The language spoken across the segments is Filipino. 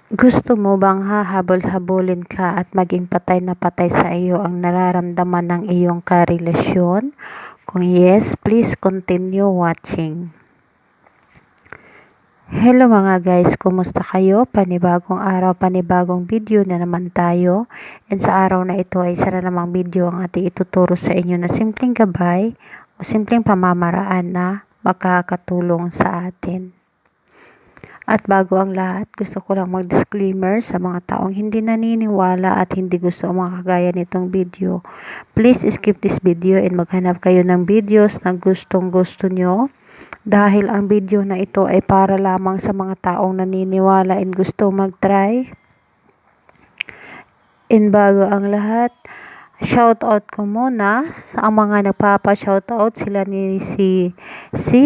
Gusto mo bang hahabol-habulin ka at maging patay na patay sa iyo ang nararamdaman ng iyong karelasyon? Kung yes, please continue watching. Hello mga guys, kumusta kayo? Panibagong araw, panibagong video na naman tayo. And sa araw na ito ay isa na namang video ang ating ituturo sa inyo na simpleng gabay o simpleng pamamaraan na makakatulong sa atin. At bago ang lahat, gusto ko lang mag-disclaimer sa mga taong hindi naniniwala at hindi gusto ang mga kagaya nitong video. Please skip this video and maghanap kayo ng videos na gustong gusto nyo. Dahil ang video na ito ay para lamang sa mga taong naniniwala and gusto mag-try. And bago ang lahat, shoutout ko muna sa mga nagpapa-shoutout sila ni si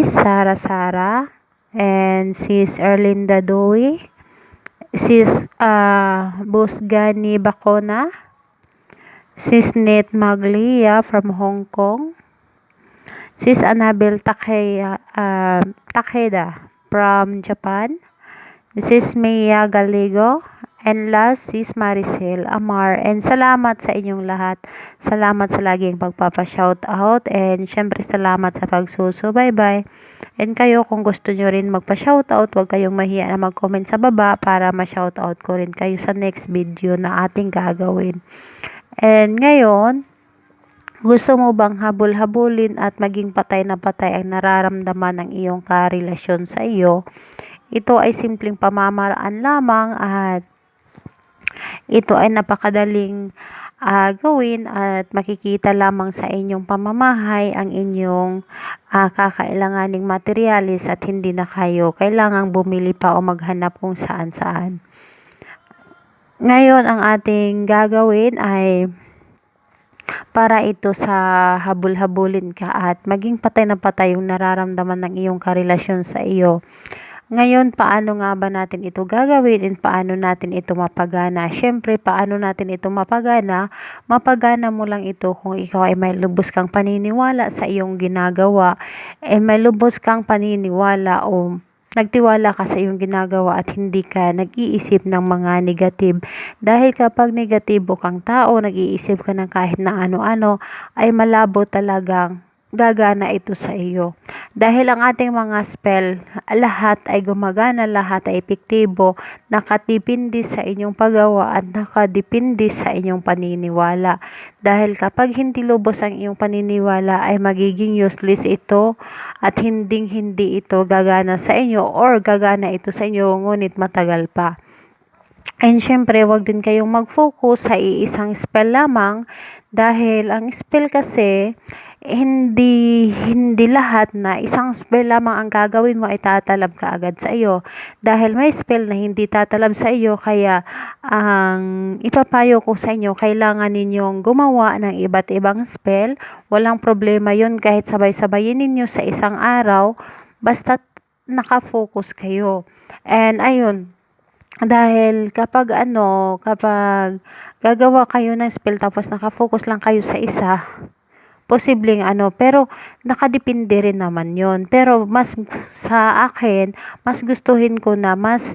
Sara and sis Erlinda Doi, sis Boss Gani Bacona, sis Net Maglia from Hong Kong, sis Annabel Takeda from Japan, sis Mia Gallego, and last, sis Maricel Amar. And salamat sa inyong lahat. Salamat sa laging pagpapa-shoutout. And syempre salamat sa pagsusubaybay. And kayo kung gusto nyo rin magpa-shoutout, huwag kayong mahiya na mag-comment sa baba para ma-shoutout ko rin kayo sa next video na ating gagawin. And ngayon, gusto mo bang habol-habulin at maging patay na patay ang nararamdaman ng iyong karelasyon sa iyo? Ito ay simpleng pamamaraan lamang at ito ay napakadaling gawin at makikita lamang sa inyong pamamahay ang inyong kakailanganing materyales at hindi na kayo kailangang bumili pa o maghanap kung saan-saan. Ngayon, ang ating gagawin ay para ito sa habul-habulin ka at maging patay na patay yung nararamdaman ng iyong karelasyon sa iyo. Ngayon, paano nga ba natin ito gagawin and paano natin ito mapagana? Siyempre, paano natin ito mapagana? Mapagana mo lang ito kung ikaw ay may lubos kang paniniwala sa iyong ginagawa. May lubos kang paniniwala o nagtiwala ka sa iyong ginagawa at hindi ka nag-iisip ng mga negative. Dahil kapag negatibo kang tao, nag-iisip ka ng kahit na ano-ano, ay malabo talagang gagana ito sa iyo. Dahil ang ating mga spell, lahat ay gumagana, lahat ay epektibo, nakadepende sa inyong paggawa at nakadepende sa inyong paniniwala. Dahil kapag hindi lubos ang iyong paniniwala ay magiging useless ito at hindi ito gagana sa inyo or gagana ito sa inyo ngunit matagal pa. And syempre, wag din kayong mag-focus sa iisang spell lamang dahil ang spell kasi hindi lahat na isang spell lamang ang gagawin mo ay tatalab ka agad sa iyo. Dahil may spell na hindi tatalab sa iyo kaya ang ipapayo ko sa inyo, kailangan ninyong gumawa ng iba't ibang spell. Walang problema yun kahit sabay-sabayin ninyo sa isang araw basta nakafocus kayo. And ayun, dahil kapag gagawa kayo ng spell tapos nakafocus lang kayo sa isa, posibleng pero nakadepende rin naman yon. Pero mas sa akin, mas gustuhin ko na mas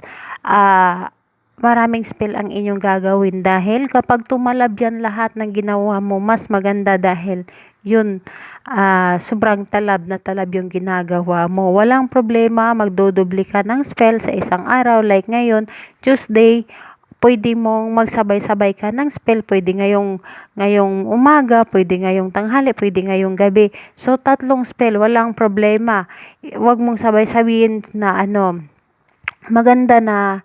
maraming spell ang inyong gagawin dahil kapag tumalab yan lahat ng ginawa mo, mas maganda dahil yun, sobrang talab na talab yung ginagawa mo. Walang problema, magdodoble ka ng spell sa isang araw. Like ngayon, Tuesday, pwede mong magsabay-sabay ka ng spell. Pwede ngayong umaga, pwede ngayong tanghali, pwede ngayong gabi. So, 3 spell, walang problema. Huwag mong sabay-sabihin na maganda na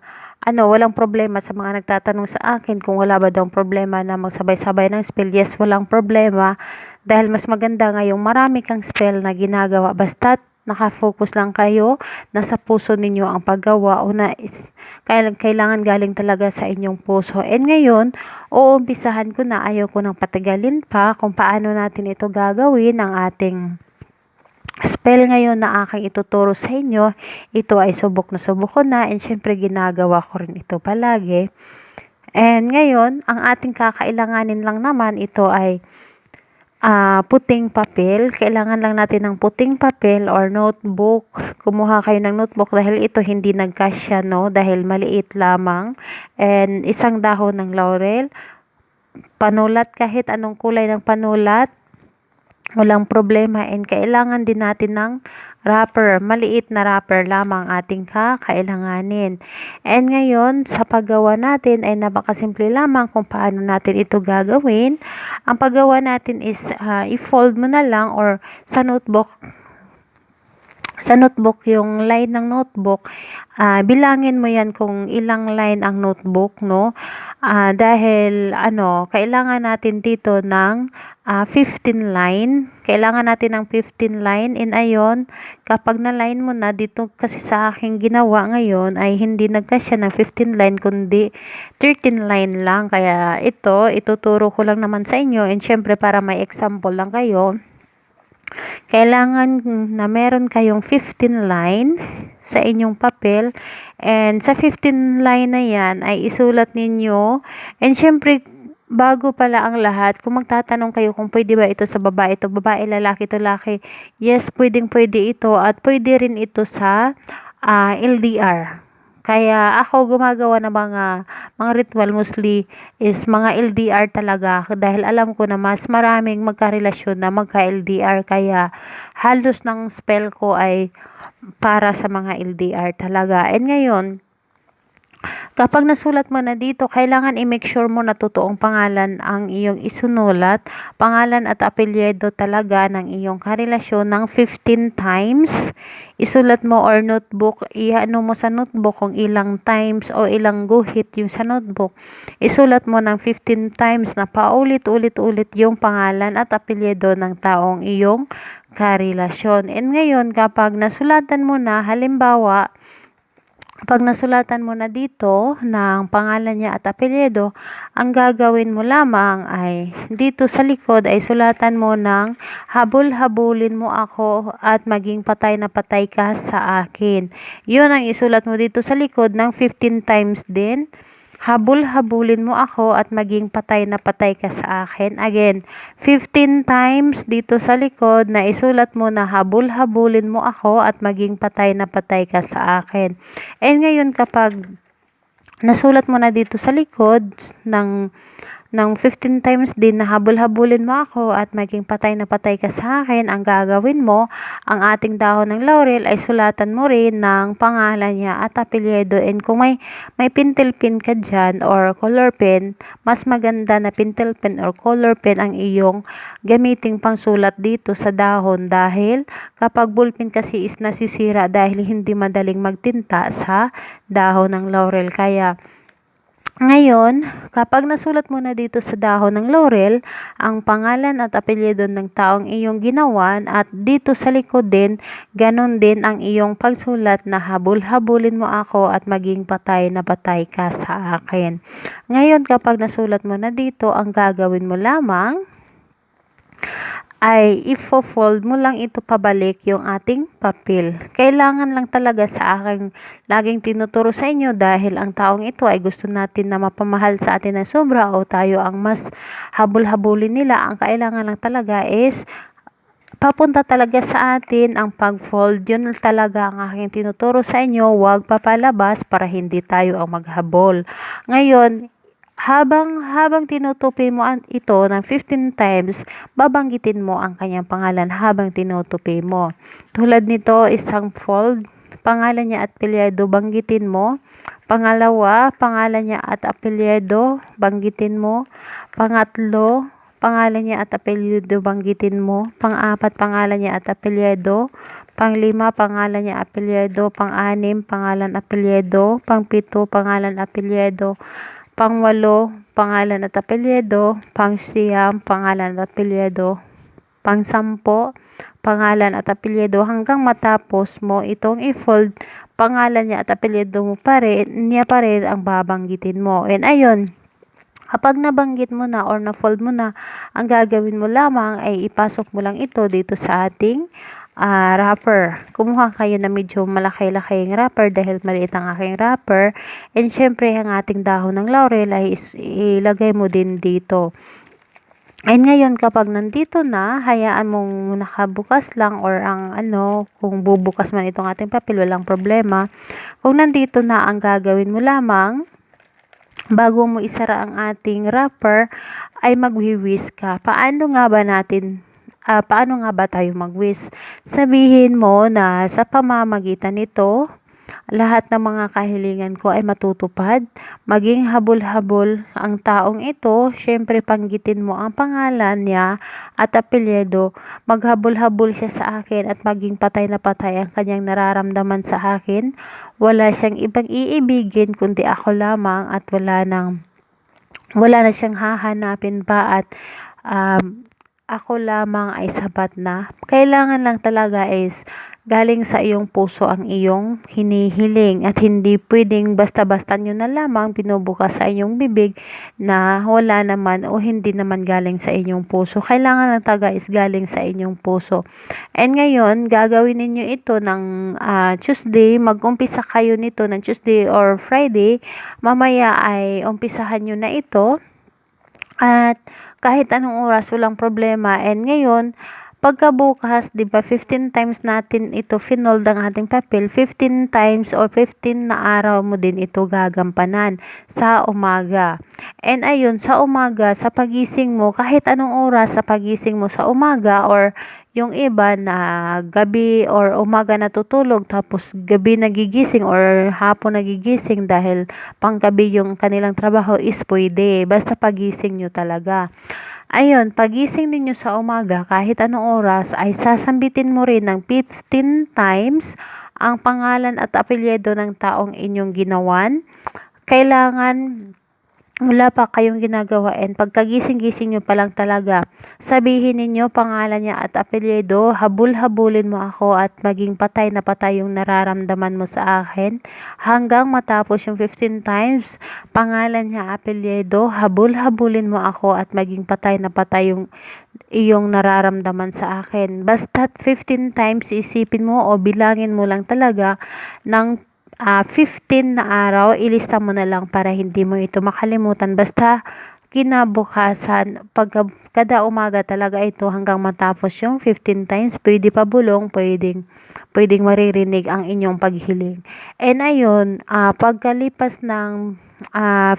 walang problema sa mga nagtatanong sa akin kung wala ba daw problema na magsabay-sabay ng spell. Yes, walang problema dahil mas maganda ngayong marami kang spell na ginagawa basta nakafocus lang kayo, nasa puso ninyo ang paggawa o kailangan galing talaga sa inyong puso. And ngayon, uumpisahan ko na, ayaw ko nang patagalin pa kung paano natin ito gagawin ang ating spell ngayon na aking ituturo sa inyo. Ito ay subok na subok ko na and syempre ginagawa ko rin ito palagi. And ngayon, ang ating kakailanganin lang naman ito ay puting papel. Kailangan lang natin ng puting papel or notebook. Kumuha kayo ng notebook dahil ito hindi nagkasya, no? Dahil maliit lamang. And isang dahon ng laurel. Panulat, kahit anong kulay ng panulat. Walang problema, and kailangan din natin ng wrapper. Maliit na wrapper lamang ating kakailanganin. And ngayon, sa paggawa natin ay napakasimple lamang kung paano natin ito gagawin. Ang paggawa natin is i-fold mo na lang or sa notebook yung line ng notebook, bilangin mo yan kung ilang line ang notebook, no? Dahil kailangan natin dito ng 15 line. Kailangan natin ng 15 line, and ayon, kapag na-line mo na dito, kasi sa aking ginawa ngayon ay hindi nagkasya ng 15 line kundi 13 line lang. Kaya ito, ituturo ko lang naman sa inyo, and syempre para may example lang kayo. Kailangan na meron kayong 15 line sa inyong papel, and sa 15 line na yan ay isulat ninyo. And syempre, bago pala ang lahat, kung magtatanong kayo kung pwede ba ito sa babae, lalaki, yes, pwede ito, at pwede rin ito sa LDR. Kaya ako gumagawa ng mga ritual mostly is mga LDR talaga, dahil alam ko na mas maraming magkarelasyon na magka-LDR, kaya halos ng spell ko ay para sa mga LDR talaga. And ngayon, kapag nasulat mo na dito, kailangan i-make sure mo na totoong pangalan ang iyong isunulat. Pangalan at apelyido talaga ng iyong karelasyon ng 15 times. Isulat mo or notebook, iano mo sa notebook kung ilang times o ilang guhit yung sa notebook. Isulat mo ng 15 times na paulit-ulit yung pangalan at apelyido ng taong iyong karelasyon. And ngayon, kapag nasulatan mo na, halimbawa, pag nasulatan mo na dito ng pangalan niya at apelyido, ang gagawin mo lamang ay dito sa likod ay sulatan mo ng habol-habulin mo ako at maging patay na patay ka sa akin. Yun ang isulat mo dito sa likod ng 15 times din. Habol-habulin mo ako at maging patay na patay ka sa akin. Again, 15 times dito sa likod na isulat mo na habol-habulin mo ako at maging patay na patay ka sa akin. And ngayon, kapag nasulat mo na dito sa likod ng 15 times din na habol-habulin mo ako at maging patay na patay ka sa akin, ang gagawin mo, ang ating dahon ng laurel ay sulatan mo rin ng pangalan niya at apelyido. And kung may pentel pen ka dyan or color pen, mas maganda na pentel pen or color pen ang iyong gamiting pangsulat dito sa dahon, dahil kapag ballpen kasi is nasisira dahil hindi madaling magtinta sa dahon ng laurel. Kaya ngayon, kapag nasulat mo na dito sa dahon ng laurel ang pangalan at apelyido ng taong iyong ginawan, at dito sa likod din, ganon din ang iyong pagsulat na habol-habulin mo ako at maging patay na patay ka sa akin. Ngayon, kapag nasulat mo na dito, ang gagawin mo lamang ay ifo-fold mo lang ito pabalik yung ating papel. Kailangan lang talaga sa aking laging tinuturo sa inyo, dahil ang taong ito ay gusto natin na mapamahal sa atin na sobra o tayo ang mas habol-habulin nila. Ang kailangan lang talaga is papunta talaga sa atin ang pag-fold. Yun talaga ang aking tinuturo sa inyo, huwag papalabas para hindi tayo ang maghabol. Ngayon, habang tinutupi mo ito ng 15 times, babanggitin mo ang kanyang pangalan habang tinutupi mo. Tulad nito, isang fold, pangalan niya at apelyido, banggitin mo. Pangalawa, pangalan niya at apelyido, banggitin mo. Pangatlo, pangalan niya at apelyido, banggitin mo. Pang-apat, pangalan niya at apelyido. Pang-lima, pangalan niya, apelyido. Pang-anim, pangalan, apelyido. Pang-pito, pangalan, apelyido. Pang-walo, pangalan at apelyido. Pang-siyam, pangalan at apelyido. Pang-sampo, pangalan at apelyido, hanggang matapos mo itong i-fold, pangalan niya at apelyido mo pa rin ang babanggitin mo. And ayun, kapag nabanggit mo na or na-fold mo na, ang gagawin mo lamang ay ipasok mo lang ito dito sa ating wrapper. Kumuha kayo na medyo malaki-laking wrapper dahil maliit ang aking wrapper. And syempre, ang ating dahon ng laurel ay ilagay mo din dito. And ngayon kapag nandito na, hayaan mong nakabukas lang or ang kung bubukas man itong ating papel, walang problema. Kung nandito na, ang gagawin mo lamang, bago mo isara ang ating wrapper, ay magwiwis ka. Paano nga ba tayo magwis? Sabihin mo na sa pamamagitan nito, lahat ng mga kahilingan ko ay matutupad. Maging habol-habol ang taong ito. Syempre, panggitin mo ang pangalan niya at apelyido. Maghabol-habol siya sa akin at maging patay na patay ang kanyang nararamdaman sa akin. Wala siyang ibang iibigin kundi ako lamang at wala na siyang hahanapin pa at ako lamang ay sapat na. Kailangan lang talaga is galing sa iyong puso ang iyong hinihiling at hindi pwedeng basta-basta nyo na lamang binubukas sa inyong bibig na wala naman o hindi naman galing sa inyong puso. Kailangan lang talaga is galing sa inyong puso. And ngayon, gagawin ninyo ito ng Tuesday. Mag-umpisa kayo nito ng Tuesday or Friday. Mamaya ay umpisahan nyo na ito. At kahit anong oras, walang problema. And ngayon, pagkabukas, 'di ba, 15 times natin ito finold ang ating papel, 15 times or 15 na araw mo din ito gagampanan sa umaga. And ayun, sa umaga, sa pagising mo, kahit anong oras sa pagising mo sa umaga or yung iba na gabi or umaga natutulog tapos gabi nagigising or hapon nagigising dahil panggabi yung kanilang trabaho is pwede. Basta pagising nyo talaga. Ayun, pagising ninyo sa umaga, kahit anong oras, ay sasambitin mo rin ng 15 times ang pangalan at apelyido ng taong inyong ginawan. Kailangan wala pa kayong ginagawa and pagkagising-gising nyo pa lang talaga, sabihin ninyo pangalan niya at apelyido, habul-habulin mo ako at maging patay na patay yung nararamdaman mo sa akin hanggang matapos yung 15 times, pangalan niya, apelyido, habul-habulin mo ako at maging patay na patay yung iyong nararamdaman sa akin. Basta 15 times isipin mo o bilangin mo lang talaga ng 15 na araw, ilista mo na lang para hindi mo ito makalimutan. Basta kinabukasan, kada umaga talaga ito hanggang matapos yung 15 times, pwede pa bulong, pwedeng maririnig ang inyong paghiling. And ayun, pagkalipas ng 15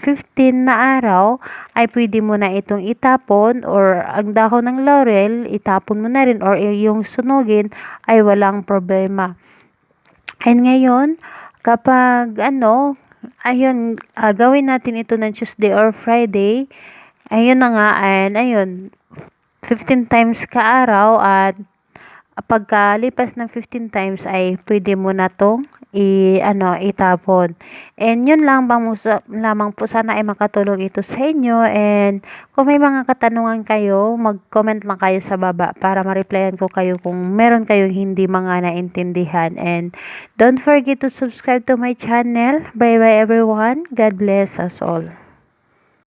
na araw, ay pwede mo na itong itapon or ang dahon ng laurel, itapon mo na rin or yung sunugin ay walang problema. And ngayon, kapag ayun, gawin natin ito ng Tuesday or Friday. Ayun na nga, and ayun, 15 times ka araw at pagkalipas ng 15 times ay pwede mo na tong itapon. And yun lamang po, sana ay makatulong ito sa inyo. And kung may mga katanungan kayo, mag-comment lang kayo sa baba para ma-replyan ko kayo kung meron kayong hindi mga naintindihan. And don't forget to subscribe to my channel. Bye bye everyone. God bless us all.